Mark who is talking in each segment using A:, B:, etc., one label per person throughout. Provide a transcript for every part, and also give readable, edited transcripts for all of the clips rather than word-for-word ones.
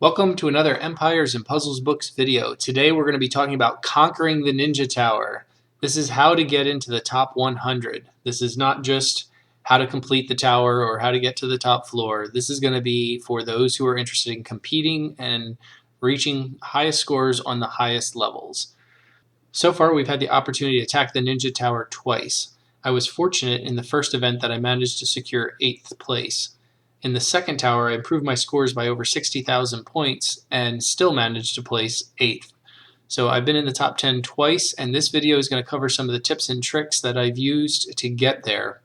A: Welcome to another Empires and Puzzles Books video. Today we're going to be talking about conquering the Ninja Tower. This is how to get into the top 100. This is not just how to complete the tower or how to get to the top floor. This is going to be for those who are interested in competing and reaching highest scores on the highest levels. So far we've had the opportunity to attack the Ninja Tower twice. I was fortunate in the first event that I managed to secure 8th place. In the second tower, I improved my scores by over 60,000 points and still managed to place 8th. So I've been in the top 10 twice, and this video is going to cover some of the tips and tricks that I've used to get there.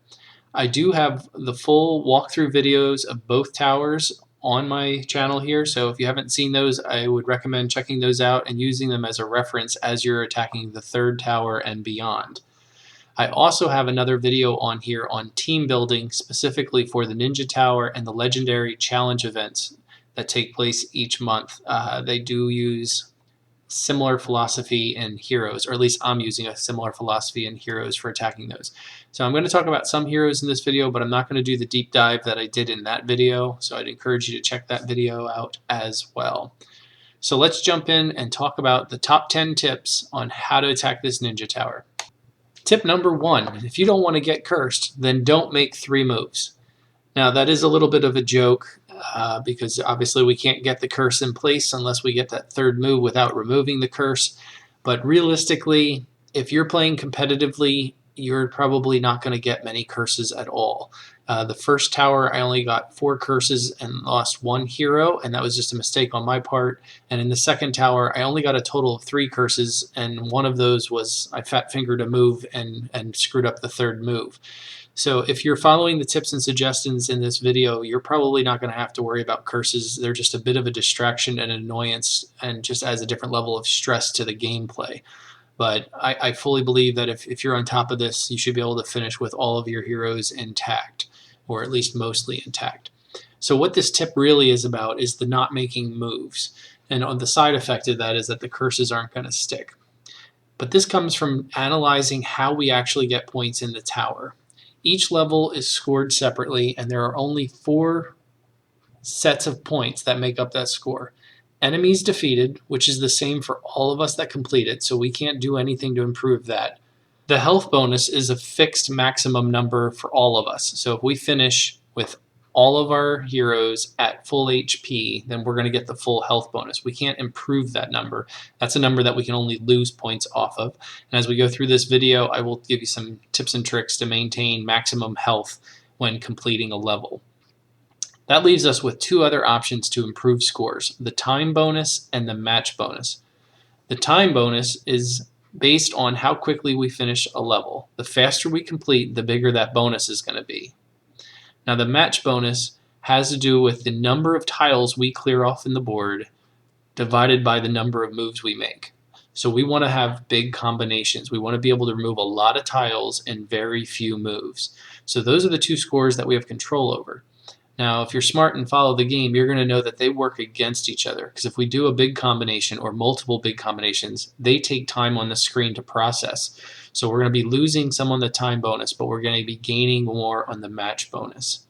A: I do have the full walkthrough videos of both towers on my channel here, so if you haven't seen those, I would recommend checking those out and using them as a reference as you're attacking the third tower and beyond. I also have another video on here on team building specifically for the Ninja Tower and the legendary challenge events that take place each month. They do use similar philosophy in heroes, or at least I'm using a similar philosophy in heroes for attacking those. So I'm going to talk about some heroes in this video, but I'm not going to do the deep dive that I did in that video, so I'd encourage you to check that video out as well. So let's jump in and talk about the top 10 tips on how to attack this Ninja Tower. Tip number 1, if you don't want to get cursed, then don't make 3 moves. Now that is a little bit of a joke because obviously we can't get the curse in place unless we get that third move without removing the curse. But realistically, if you're playing competitively, you're probably not going to get many curses at all. The first tower, I only got 4 curses and lost 1 hero, and that was just a mistake on my part. And in the second tower, I only got a total of 3 curses, and one of those was I fat-fingered a move and screwed up the third move. So if you're following the tips and suggestions in this video, you're probably not going to have to worry about curses. They're just a bit of a distraction and annoyance and just adds a different level of stress to the gameplay. But I fully believe that if you're on top of this, you should be able to finish with all of your heroes intact, or at least mostly intact. So what this tip really is about is the not making moves. And on the side effect of that is that the curses aren't going to stick. But this comes from analyzing how we actually get points in the tower. Each level is scored separately, and there are only 4 sets of points that make up that score. Enemies defeated, which is the same for all of us that complete it, so we can't do anything to improve that. The health bonus is a fixed maximum number for all of us. So if we finish with all of our heroes at full HP, then we're going to get the full health bonus. We can't improve that number. That's a number that we can only lose points off of. And as we go through this video, I will give you some tips and tricks to maintain maximum health when completing a level. That leaves us with 2 other options to improve scores, the time bonus and the match bonus. The time bonus is based on how quickly we finish a level. The faster we complete, the bigger that bonus is going to be. Now the match bonus has to do with the number of tiles we clear off in the board divided by the number of moves we make. So we want to have big combinations. We want to be able to remove a lot of tiles in very few moves. So those are the 2 scores that we have control over. Now, if you're smart and follow the game, you're going to know that they work against each other. Because if we do a big combination or multiple big combinations, they take time on the screen to process. So we're going to be losing some on the time bonus, but we're going to be gaining more on the match bonus.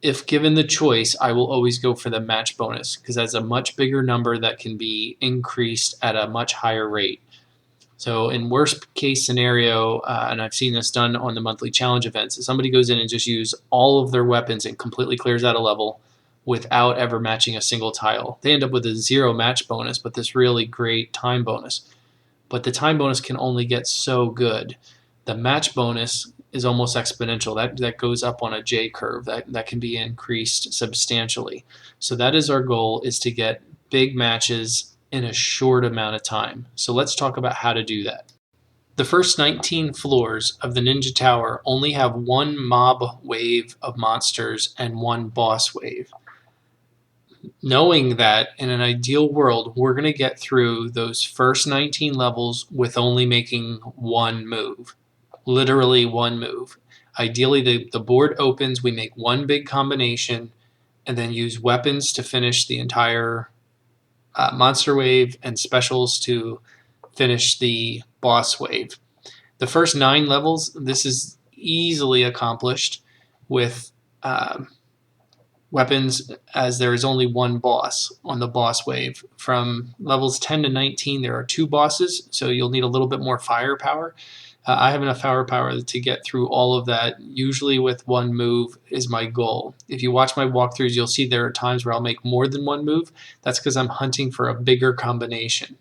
A: If given the choice, I will always go for the match bonus because that's a much bigger number that can be increased at a much higher rate. So in worst case scenario, and I've seen this done on the monthly challenge events, somebody goes in and just uses all of their weapons and completely clears out a level without ever matching a single tile. They end up with a 0 match bonus, but this really great time bonus. But the time bonus can only get so good. The match bonus is almost exponential. That goes up on a J curve. That can be increased substantially. So that is our goal, is to get big matches in a short amount of time. So let's talk about how to do that. The first 19 floors of the Ninja Tower only have 1 mob wave of monsters and 1 boss wave. Knowing that in an ideal world, we're going to get through those first 19 levels with only making 1 move. Literally 1 move. Ideally, the board opens, we make 1 big combination, and then use weapons to finish the entire monster wave and specials to finish the boss wave. The first 9 levels, this is easily accomplished with weapons, as there is only one boss on the boss wave. From levels 10 to 19, there are 2 bosses, so you'll need a little bit more firepower. I have enough firepower to get through all of that, usually with 1 move is my goal. If you watch my walkthroughs, you'll see there are times where I'll make more than 1 move. That's because I'm hunting for a bigger combination.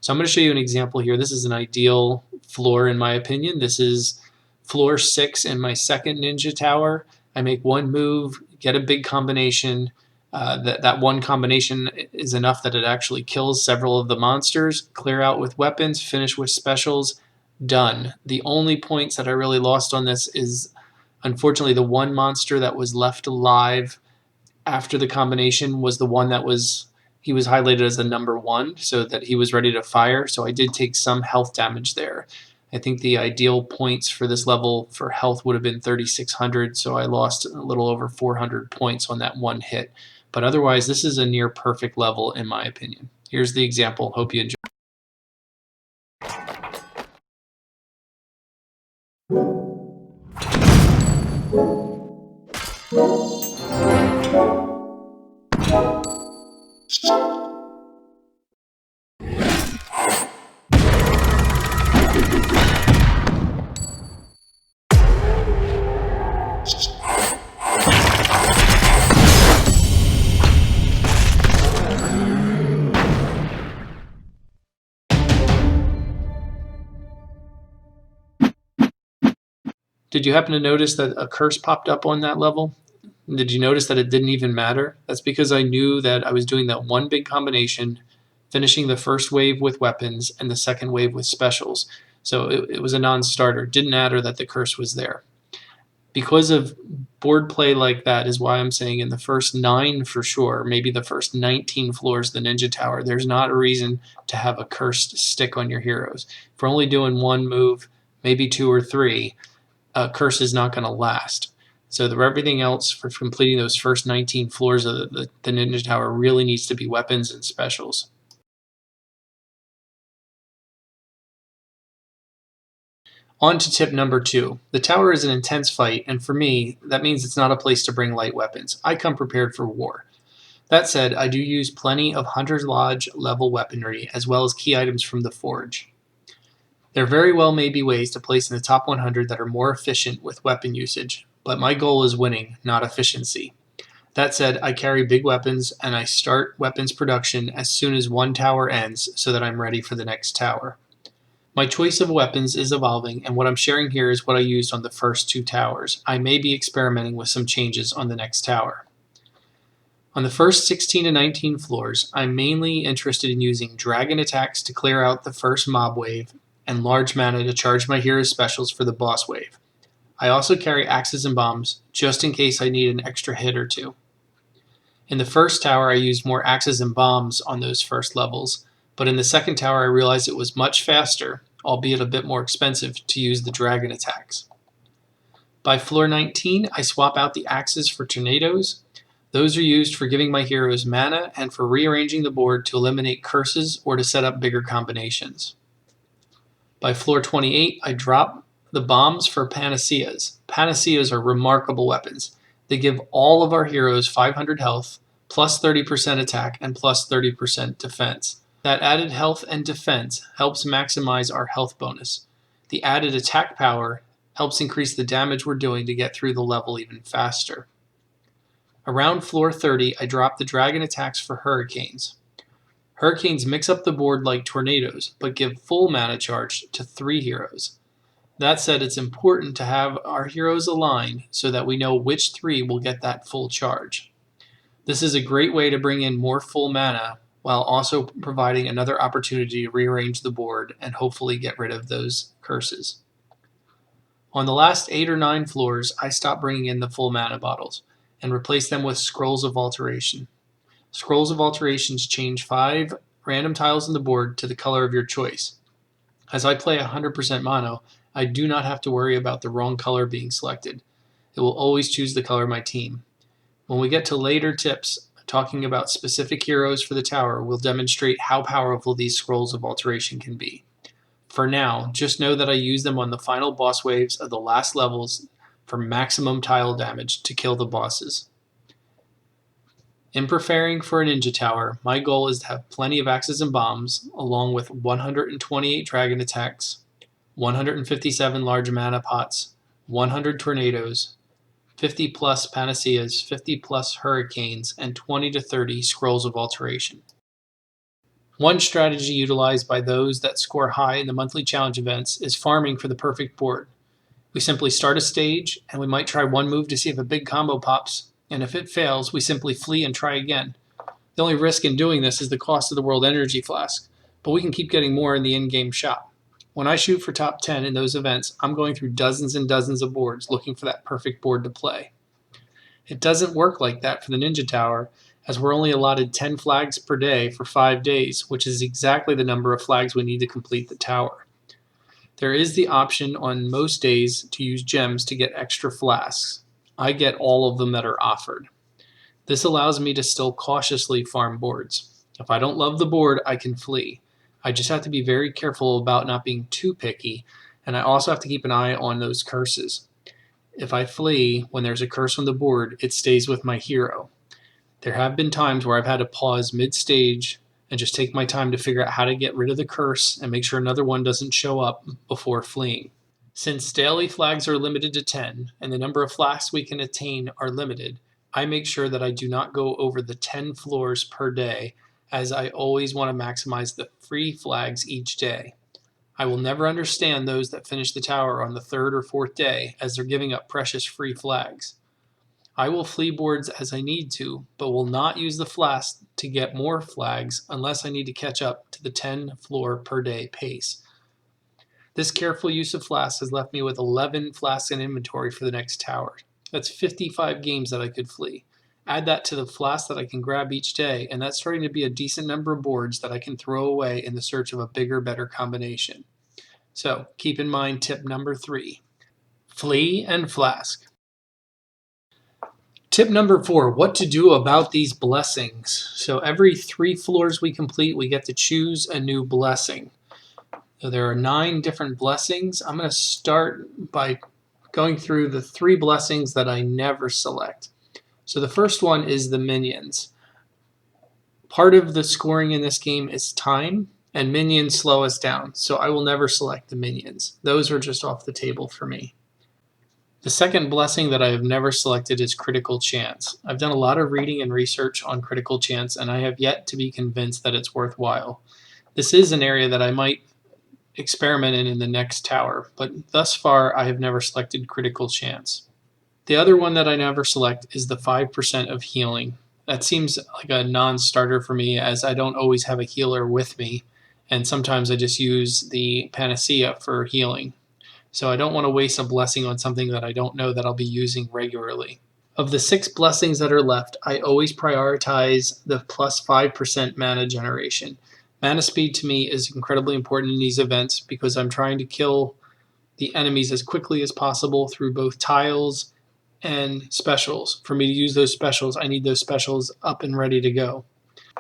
A: So I'm going to show you an example here. This is an ideal floor in my opinion. This is floor 6 in my second ninja tower. I make 1 move, get a big combination. That one combination is enough that it actually kills several of the monsters. Clear out with weapons, finish with specials, done. The only points that I really lost on this is unfortunately the one monster that was left alive after the combination was the one that he was highlighted as the number 1, so that he was ready to fire. So I did take some health damage there. I think the ideal points for this level for health would have been 3,600, so I lost a little over 400 points on that one hit. But otherwise, this is a near perfect level in my opinion. Here's the example. Hope you enjoy. Did you happen to notice that a curse popped up on that level? Did you notice that it didn't even matter? That's because I knew that I was doing that one big combination, finishing the first wave with weapons and the second wave with specials. So it was a non-starter. It didn't matter that the curse was there. Because of board play like that is why I'm saying in the first 9 for sure, maybe the first 19 floors of the Ninja Tower, there's not a reason to have a cursed stick on your heroes. If we're only doing 1 move, maybe 2 or 3, a curse is not going to last. So everything else for completing those first 19 floors of the Ninja Tower really needs to be weapons and specials. On to tip number 2. The tower is an intense fight, and for me, that means it's not a place to bring light weapons. I come prepared for war. That said, I do use plenty of Hunter's Lodge level weaponry, as well as key items from the Forge. There very well may be ways to place in the top 100 that are more efficient with weapon usage, but my goal is winning, not efficiency. That said, I carry big weapons, and I start weapons production as soon as one tower ends so that I'm ready for the next tower. My choice of weapons is evolving, and what I'm sharing here is what I used on the first 2 towers. I may be experimenting with some changes on the next tower. On the first 16 to 19 floors, I'm mainly interested in using dragon attacks to clear out the first mob wave, and large mana to charge my hero's specials for the boss wave. I also carry axes and bombs, just in case I need an extra hit or 2. In the first tower, I used more axes and bombs on those first levels, but in the second tower I realized it was much faster, albeit a bit more expensive, to use the dragon attacks. By floor 19, I swap out the axes for tornadoes. Those are used for giving my heroes mana and for rearranging the board to eliminate curses or to set up bigger combinations. By floor 28, I drop the bombs for panaceas. Panaceas are remarkable weapons. They give all of our heroes 500 health, plus 30% attack, and plus 30% defense. That added health and defense helps maximize our health bonus. The added attack power helps increase the damage we're doing to get through the level even faster. Around floor 30, I drop the dragon attacks for hurricanes. Hurricanes mix up the board like tornadoes, but give full mana charge to 3 heroes. That said, it's important to have our heroes aligned so that we know which 3 will get that full charge. This is a great way to bring in more full mana while also providing another opportunity to rearrange the board and hopefully get rid of those curses. On the last 8 or 9 floors, I stop bringing in the full mana bottles and replace them with Scrolls of Alteration. Scrolls of Alterations change 5 random tiles on the board to the color of your choice. As I play 100% mono, I do not have to worry about the wrong color being selected. It will always choose the color of my team. When we get to later tips talking about specific heroes for the tower, we'll demonstrate how powerful these Scrolls of Alteration can be. For now, just know that I use them on the final boss waves of the last levels for maximum tile damage to kill the bosses. In preparing for a ninja tower, my goal is to have plenty of axes and bombs, along with 128 dragon attacks, 157 large mana pots, 100 tornadoes, 50 plus panaceas, 50 plus hurricanes, and 20 to 30 scrolls of alteration. One strategy utilized by those that score high in the monthly challenge events is farming for the perfect board. We simply start a stage, and we might try one move to see if a big combo pops, and if it fails, we simply flee and try again. The only risk in doing this is the cost of the world energy flask, but we can keep getting more in the in-game shop. When I shoot for top 10 in those events, I'm going through dozens and dozens of boards looking for that perfect board to play. It doesn't work like that for the Ninja Tower, as we're only allotted 10 flags per day for 5 days, which is exactly the number of flags we need to complete the tower. There is the option on most days to use gems to get extra flasks. I get all of them that are offered. This allows me to still cautiously farm boards. If I don't love the board, I can flee. I just have to be very careful about not being too picky, and I also have to keep an eye on those curses. If I flee when there's a curse on the board, it stays with my hero. There have been times where I've had to pause mid-stage and just take my time to figure out how to get rid of the curse and make sure another one doesn't show up before fleeing. Since daily flags are limited to 10 and the number of flags we can attain are limited, I make sure that I do not go over the 10 floors per day, as I always want to maximize the free flags each day. I will never understand those that finish the tower on the 3rd or 4th day, as they're giving up precious free flags. I will flee boards as I need to, but will not use the flask to get more flags unless I need to catch up to the 10 floor per day pace. This careful use of flasks has left me with 11 flasks in inventory for the next tower. That's 55 games that I could flee. Add that to the flasks that I can grab each day, and that's starting to be a decent number of boards that I can throw away in the search of a bigger, better combination. So keep in mind tip number 3, flee and flask. Tip number 4, what to do about these blessings. So every 3 floors we complete, we get to choose a new blessing. So there are 9 different blessings. I'm going to start by going through the 3 blessings that I never select. So the first one is the minions. Part of the scoring in this game is time, and minions slow us down, so I will never select the minions. Those are just off the table for me. The second blessing that I have never selected is critical chance. I've done a lot of reading and research on critical chance, and I have yet to be convinced that it's worthwhile. This is an area that I might experiment in the next tower, but thus far I have never selected critical chance. The other one that I never select is the 5% of healing. That seems like a non-starter for me, as I don't always have a healer with me, and sometimes I just use the panacea for healing. So I don't want to waste a blessing on something that I don't know that I'll be using regularly. Of the 6 blessings that are left, I always prioritize the plus 5% mana generation. Mana speed to me is incredibly important in these events because I'm trying to kill the enemies as quickly as possible through both tiles and specials. For me to use those specials, I need those specials up and ready to go.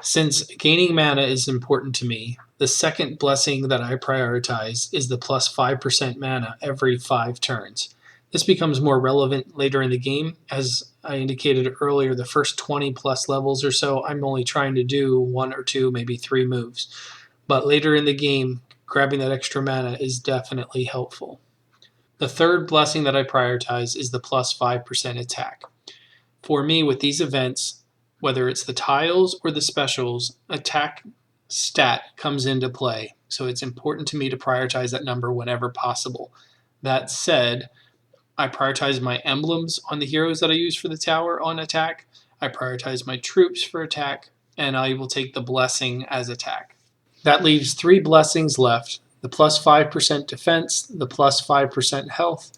A: Since gaining mana is important to me, the second blessing that I prioritize is the plus 5% mana every 5 turns. This becomes more relevant later in the game. As I indicated earlier, the first 20 plus levels or so, I'm only trying to do 1 or 2, maybe 3 moves. But later in the game, grabbing that extra mana is definitely helpful. The third blessing that I prioritize is the plus 5% attack. For me, with these events, whether it's the tiles or the specials, attack stat comes into play. So it's important to me to prioritize that number whenever possible. That said, I prioritize my emblems on the heroes that I use for the tower on attack. I prioritize my troops for attack, and I will take the blessing as attack. That leaves 3 blessings left: the plus 5% defense, the plus 5% health,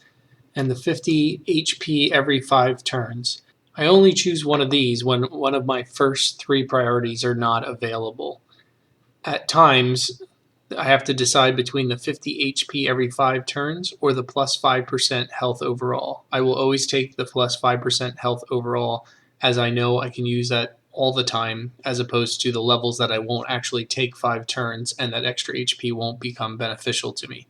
A: and the 50 HP every 5 turns. I only choose one of these when one of my first 3 priorities are not available. At times, I have to decide between the 50 HP every 5 turns or the plus 5% health overall. I will always take the plus 5% health overall, as I know I can use that all the time, as opposed to the levels that I won't actually take 5 turns and that extra HP won't become beneficial to me.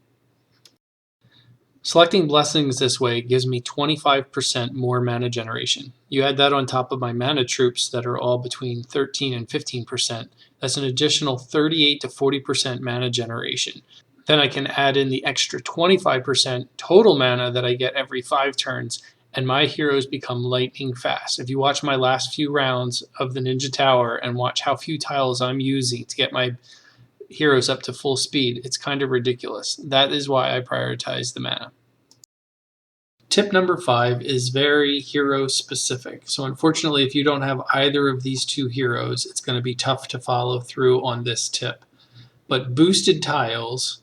A: Selecting blessings this way gives me 25% more mana generation. You add that on top of my mana troops that are all between 13 and 15%. That's an additional 38 to 40% mana generation. Then I can add in the extra 25% total mana that I get every 5 turns, and my heroes become lightning fast. If you watch my last few rounds of the Ninja Tower and watch how few tiles I'm using to get my heroes up to full speed, it's kind of ridiculous. That is why I prioritize the mana. Tip number 5 is very hero specific. So unfortunately, if you don't have either of these two heroes, it's going to be tough to follow through on this tip. But boosted tiles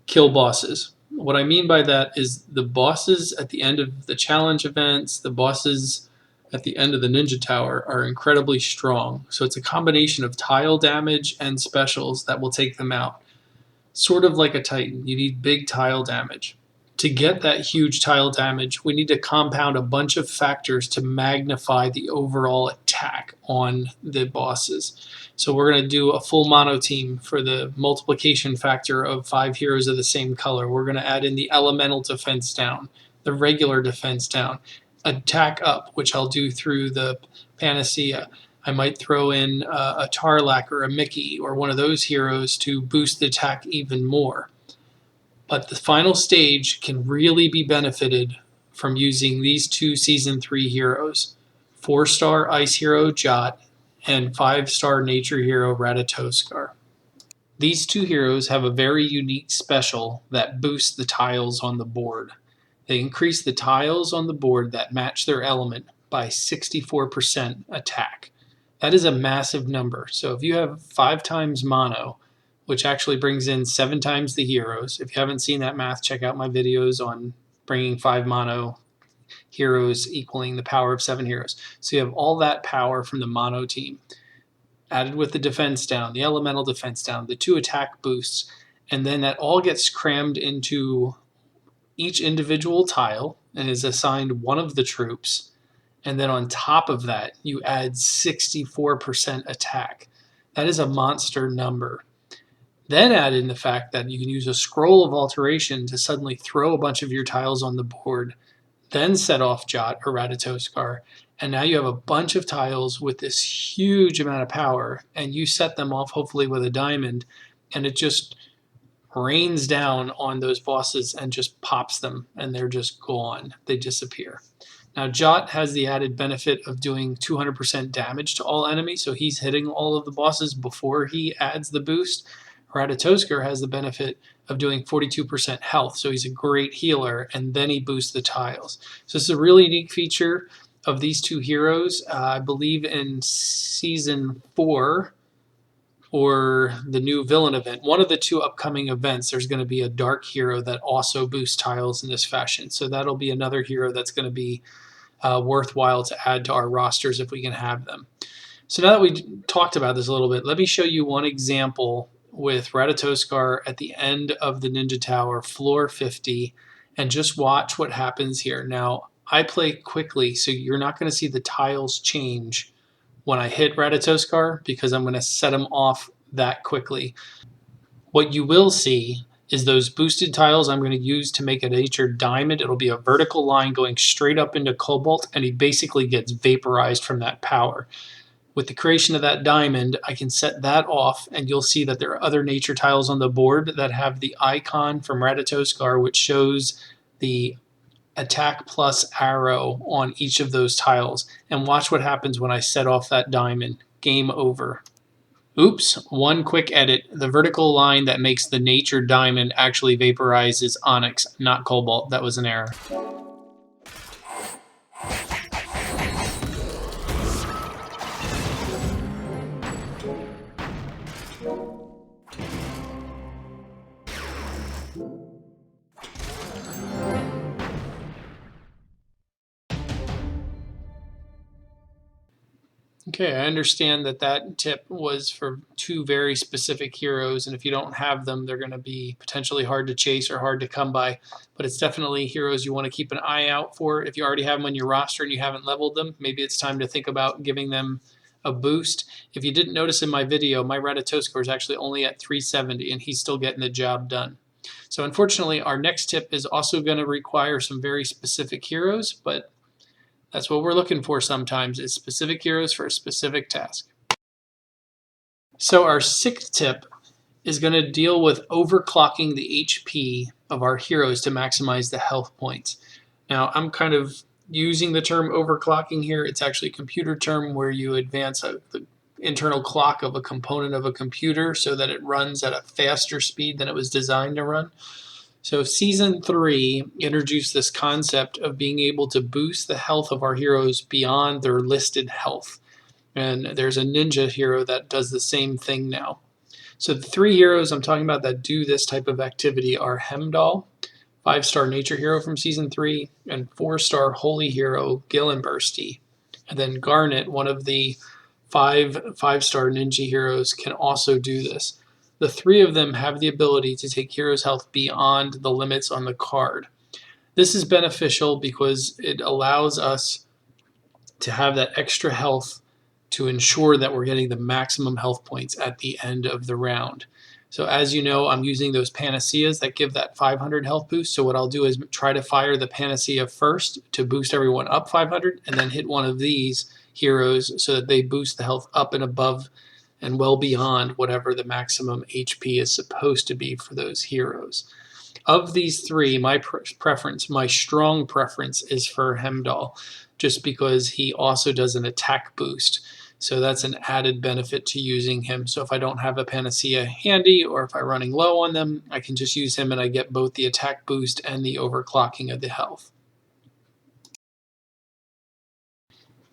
A: kill bosses. What I mean by that is the bosses at the end of the challenge events, the bosses at the end of the Ninja Tower are incredibly strong. So it's a combination of tile damage and specials that will take them out. Sort of like a Titan, you need big tile damage. To get that huge tile damage, we need to compound a bunch of factors to magnify the overall attack on the bosses. So we're going to do a full mono team for the multiplication factor of 5 heroes of the same color. We're going to add in the elemental defense down, the regular defense down, attack up, which I'll do through the Panacea. I might throw in a Tarlac or a Mickey or one of those heroes to boost the attack even more. But the final stage can really be benefited from using these two Season 3 heroes, 4-star Ice Hero Jot and 5-star Nature Hero Ratatoskar. These two heroes have a very unique special that boosts the tiles on the board. They increase the tiles on the board that match their element by 64% attack. That is a massive number. So if you have 5 times mono, which actually brings in 7 times the heroes. If you haven't seen that math, check out my videos on bringing 5 mono heroes equaling the power of 7 heroes. So you have all that power from the mono team, added with the defense down, the elemental defense down, the 2 attack boosts, and then that all gets crammed into each individual tile and is assigned one of the troops. And then on top of that, you add 64% attack. That is a monster number. Then add in the fact that you can use a scroll of alteration to suddenly throw a bunch of your tiles on the board, then set off Jot or Ratatoskar, and now you have a bunch of tiles with this huge amount of power, and you set them off hopefully with a diamond, and it just rains down on those bosses and just pops them, and they're just gone. They disappear. Now Jot has the added benefit of doing 200% damage to all enemies, so he's hitting all of the bosses before he adds the boost. Ratatoskar has the benefit of doing 42% health, so he's a great healer, and then he boosts the tiles. So this is a really unique feature of these two heroes. I believe in Season 4 or the new villain event, one of the 2 upcoming events, there's going to be a dark hero that also boosts tiles in this fashion. So that'll be another hero that's going to be worthwhile to add to our rosters if we can have them. So now that we talked about this a little bit, let me show you one example with Ratatoskar at the end of the Ninja Tower, floor 50, and just watch what happens here. Now, I play quickly, so you're not going to see the tiles change when I hit Ratatoskar because I'm going to set him off that quickly. What you will see is those boosted tiles I'm going to use to make a nature diamond. It'll be a vertical line going straight up into Cobalt, and he basically gets vaporized from that power. With the creation of that diamond, I can set that off, and you'll see that there are other nature tiles on the board that have the icon from Ratatoskar, which shows the attack plus arrow on each of those tiles. And watch what happens when I set off that diamond. Game over. Oops, one quick edit. The vertical line that makes the nature diamond actually vaporizes onyx, not cobalt. That was an error. Okay, I understand that that tip was for 2 very specific heroes, and if you don't have them, they're going to be potentially hard to chase or hard to come by, but it's definitely heroes you want to keep an eye out for. If you already have them on your roster and you haven't leveled them, maybe it's time to think about giving them of boost. If you didn't notice in my video, my Ratatoskar is actually only at 370 and he's still getting the job done. So unfortunately, our next tip is also going to require some very specific heroes, but that's what we're looking for sometimes, is specific heroes for a specific task. So our sixth tip is going to deal with overclocking the HP of our heroes to maximize the health points. Now, I'm kind of using the term overclocking here. It's actually a computer term where you advance the internal clock of a component of a computer so that it runs at a faster speed than it was designed to run. So Season 3 introduced this concept of being able to boost the health of our heroes beyond their listed health. And there's a ninja hero that does the same thing now. So the three heroes I'm talking about that do this type of activity are Heimdall, 5-star nature hero from Season 3, and 4-star holy hero Gillenbursty. And then Garnet, one of the five-star ninja heroes, can also do this. The three of them have the ability to take heroes' health beyond the limits on the card. This is beneficial because it allows us to have that extra health to ensure that we're getting the maximum health points at the end of the round. So as you know, I'm using those panaceas that give that 500 health boost. So what I'll do is try to fire the panacea first to boost everyone up 500, and then hit one of these heroes so that they boost the health up and above and well beyond whatever the maximum HP is supposed to be for those heroes. Of these three, my strong preference is for Heimdall, just because he also does an attack boost. So that's an added benefit to using him. So if I don't have a panacea handy, or if I'm running low on them, I can just use him and I get both the attack boost and the overclocking of the health.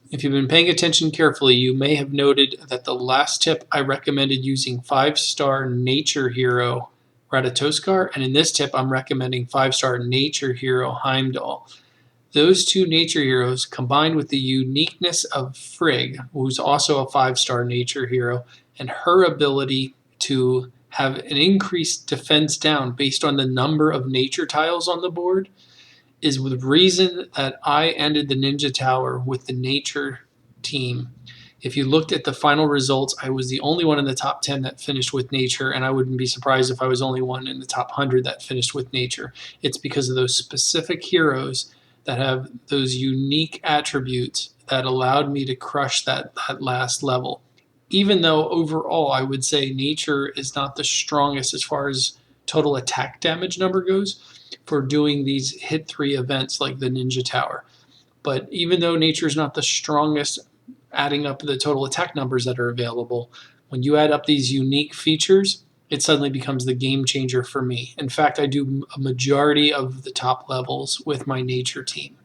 A: If you've been paying attention carefully, you may have noted that the last tip I recommended using 5-star nature hero Ratatoskar, and in this tip I'm recommending 5-star nature hero Heimdall. Those two nature heroes, combined with the uniqueness of Frigg, who's also a 5-star nature hero, and her ability to have an increased defense down based on the number of nature tiles on the board, is the reason that I ended the Ninja Tower with the nature team. If you looked at the final results, I was the only one in the top 10 that finished with nature, and I wouldn't be surprised if I was only one in the top 100 that finished with nature. It's because of those specific heroes that have those unique attributes that allowed me to crush that last level. Even though overall I would say nature is not the strongest as far as total attack damage number goes for doing these hit 3 events like the Ninja Tower. But even though nature is not the strongest, adding up the total attack numbers that are available, when you add up these unique features, it suddenly becomes the game changer for me. In fact, I do a majority of the top levels with my nature team.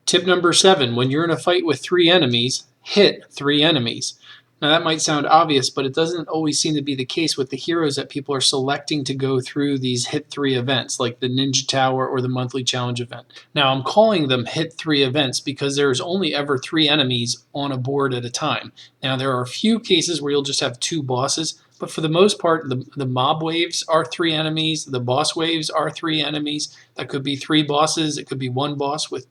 A: Tip number 7, when you're in a fight with 3 enemies, hit 3 enemies. Now that might sound obvious, but it doesn't always seem to be the case with the heroes that people are selecting to go through these hit 3 events like the Ninja Tower or the monthly challenge event. Now I'm calling them hit 3 events because there's only ever 3 enemies on a board at a time. Now there are a few cases where you'll just have 2 bosses, but for the most part the mob waves are 3 enemies, the boss waves are 3 enemies. That could be 3 bosses, it could be 1 boss with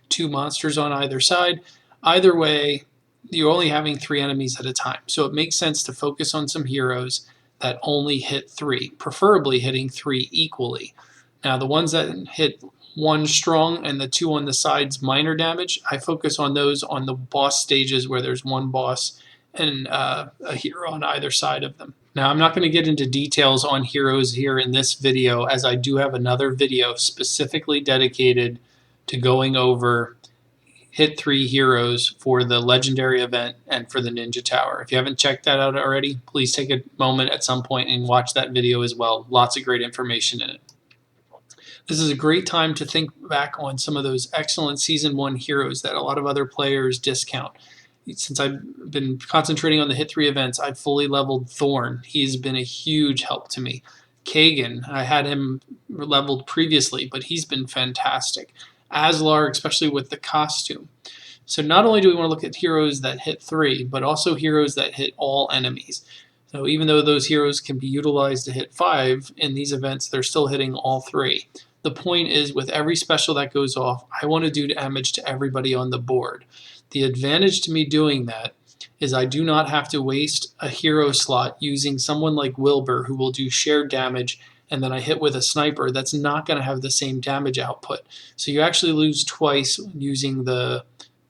A: 2 monsters on either side. Either way, you're only having 3 enemies at a time. So it makes sense to focus on some heroes that only hit 3, preferably hitting 3 equally. Now the ones that hit 1 strong and the 2 on the sides minor damage, I focus on those on the boss stages where there's 1 boss and a hero on either side of them. Now I'm not going to get into details on heroes here in this video, as I do have another video specifically dedicated to going over hit 3 heroes for the legendary event and for the Ninja Tower. If you haven't checked that out already, please take a moment at some point and watch that video as well. Lots of great information in it. This is a great time to think back on some of those excellent Season 1 heroes that a lot of other players discount. Since I've been concentrating on the hit 3 events, I've fully leveled Thorn. He's been a huge help to me. Kagan, I had him leveled previously, but he's been fantastic. Aslar, especially with the costume. So not only do we want to look at heroes that hit 3, but also heroes that hit all enemies. So even though those heroes can be utilized to hit 5, in these events they're still hitting all 3. The point is, with every special that goes off, I want to do damage to everybody on the board. The advantage to me doing that is I do not have to waste a hero slot using someone like Wilbur who will do shared damage, and then I hit with a sniper that's not going to have the same damage output. So you actually lose twice using the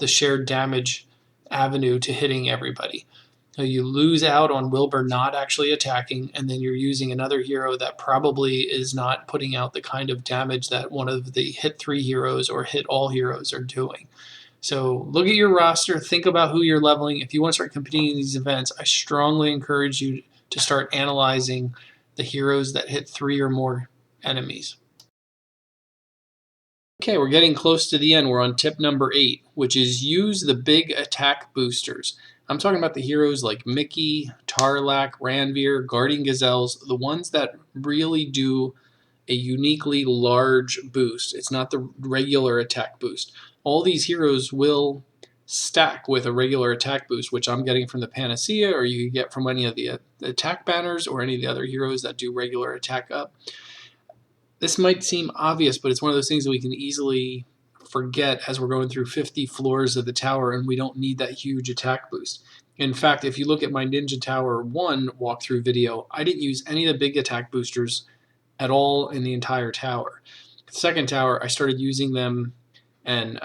A: shared damage avenue to hitting everybody. So you lose out on Wilbur not actually attacking, and then you're using another hero that probably is not putting out the kind of damage that one of the hit 3 heroes or hit all heroes are doing. So look at your roster, think about who you're leveling. If you want to start competing in these events, I strongly encourage you to start analyzing the heroes that hit 3 or more enemies. Okay, we're getting close to the end. We're on tip number 8, which is use the big attack boosters. I'm talking about the heroes like Mickey, Tarlac, Ranveer, Guardian Gazelles, the ones that really do a uniquely large boost. It's not the regular attack boost. All these heroes will stack with a regular attack boost, which I'm getting from the Panacea, or you can get from any of the attack banners or any of the other heroes that do regular attack up. This might seem obvious, but it's one of those things that we can easily forget as we're going through 50 floors of the tower and we don't need that huge attack boost. In fact, if you look at my Ninja Tower 1 walkthrough video, I didn't use any of the big attack boosters at all in the entire tower. The second tower, I started using them, and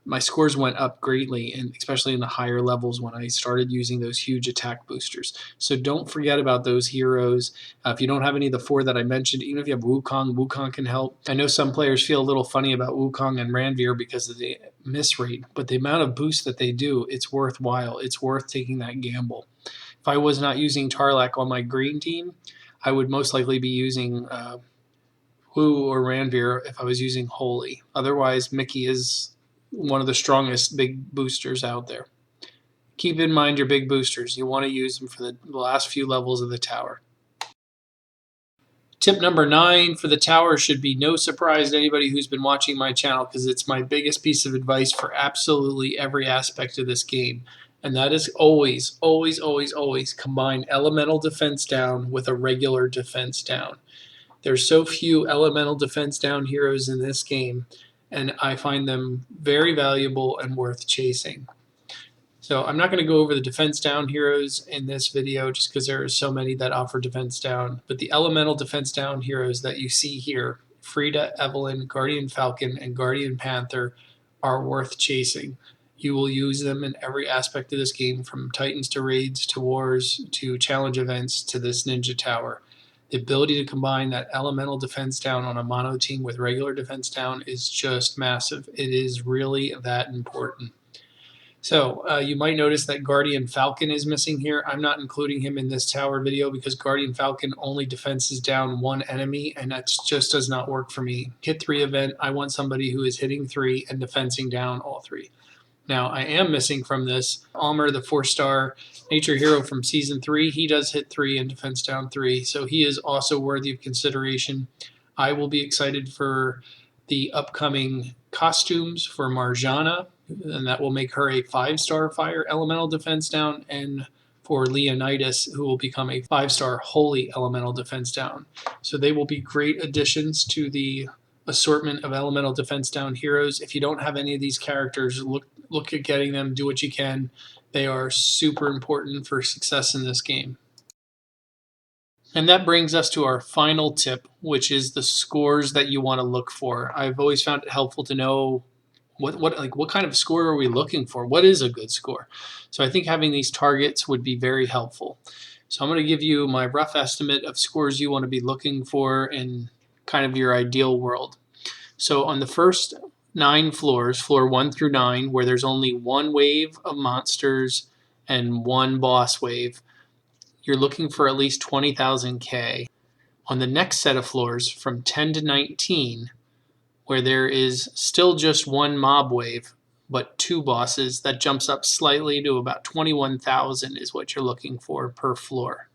A: my scores went up greatly, and especially in the higher levels when I started using those huge attack boosters. So don't forget about those heroes. If you don't have any of the 4 that I mentioned, even if you have Wukong can help. I know some players feel a little funny about Wukong and Ranveer because of the miss rate, but the amount of boost that they do, it's worthwhile. It's worth taking that gamble. If I was not using Tarlac on my green team, I would most likely be using Wu or Ranveer if I was using Holy. Otherwise, Mickey is one of the strongest big boosters out there. Keep in mind your big boosters. You want to use them for the last few levels of the tower. Tip number 9 for the tower should be no surprise to anybody who's been watching my channel, because it's my biggest piece of advice for absolutely every aspect of this game. And that is always, always, always, always combine elemental defense down with a regular defense down. There's so few elemental defense down heroes in this game, and I find them very valuable and worth chasing. So I'm not going to go over the defense down heroes in this video just because there are so many that offer defense down, but the elemental defense down heroes that you see here, Frida, Evelyn, Guardian Falcon, and Guardian Panther, are worth chasing. You will use them in every aspect of this game, from Titans to raids to wars to challenge events to this Ninja Tower. The ability to combine that elemental defense down on a mono team with regular defense down is just massive. It is really that important. So you might notice that Guardian Falcon is missing here. I'm not including him in this tower video because Guardian Falcon only defenses down 1 enemy, and that just does not work for me. Hit 3 event, I want somebody who is hitting 3 and defensing down all 3. Now, I am missing from this Almer, the 4-star nature hero from Season 3. He does hit 3 and defense down 3, so he is also worthy of consideration. I will be excited for the upcoming costumes for Marjana, and that will make her a 5-star fire elemental defense down, and for Leonidas, who will become a 5-star holy elemental defense down. So they will be great additions to the assortment of elemental defense down heroes. If you don't have any of these characters, look at getting them. Do what you can. They are super important for success in this game. And that brings us to our final tip, which is the scores that you want to look for. I've always found it helpful to know what kind of score are we looking for? What is a good score? So I think having these targets would be very helpful. So I'm going to give you my rough estimate of scores you want to be looking for in kind of your ideal world. So on the first 9 floors, floor 1 through 9, where there's only 1 wave of monsters and 1 boss wave, you're looking for at least 20,000 K. On the next set of floors, from 10 to 19, where there is still just 1 mob wave, but 2 bosses, that jumps up slightly to about 21,000 is what you're looking for per floor.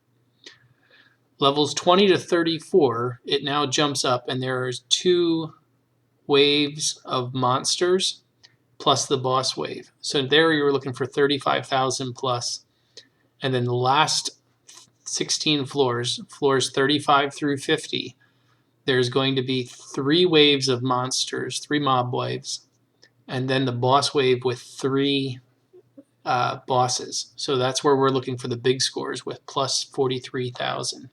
A: Levels 20 to 34, it now jumps up, and there are 2 waves of monsters plus the boss wave. So there you're looking for 35,000 plus. And then the last 16 floors, floors 35 through 50, there's going to be 3 waves of monsters, 3 mob waves, and then the boss wave with 3 bosses. So that's where we're looking for the big scores with plus 43,000.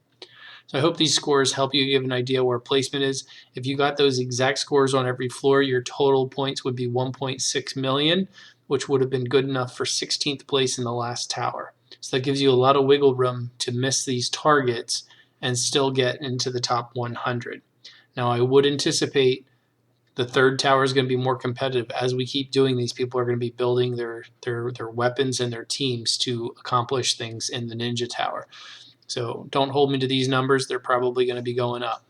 A: So I hope these scores help you give an idea where placement is. If you got those exact scores on every floor, your total points would be 1.6 million, which would have been good enough for 16th place in the last tower. So that gives you a lot of wiggle room to miss these targets and still get into the top 100. Now I would anticipate the third tower is going to be more competitive. As we keep doing these, people are going to be building their weapons and their teams to accomplish things in the Ninja Tower. So don't hold me to these numbers. They're probably going to be going up.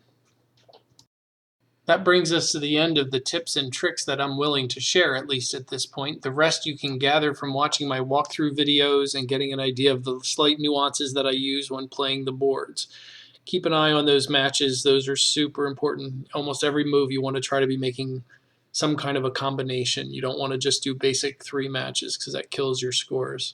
A: That brings us to the end of the tips and tricks that I'm willing to share, at least at this point. The rest you can gather from watching my walkthrough videos and getting an idea of the slight nuances that I use when playing the boards. Keep an eye on those matches. Those are super important. Almost every move you want to try to be making some kind of a combination. You don't want to just do basic 3 matches because that kills your scores.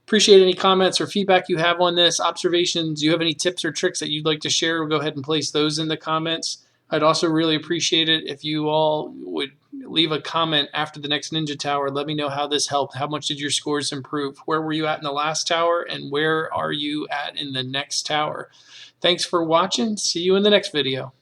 A: Appreciate any comments or feedback you have on this, observations. Do you have any tips or tricks that you'd like to share? Go ahead and place those in the comments. I'd also really appreciate it if you all would leave a comment after the next Ninja Tower. Let me know how this helped. How much did your scores improve? Where were you at in the last tower? And where are you at in the next tower? Thanks for watching. See you in the next video.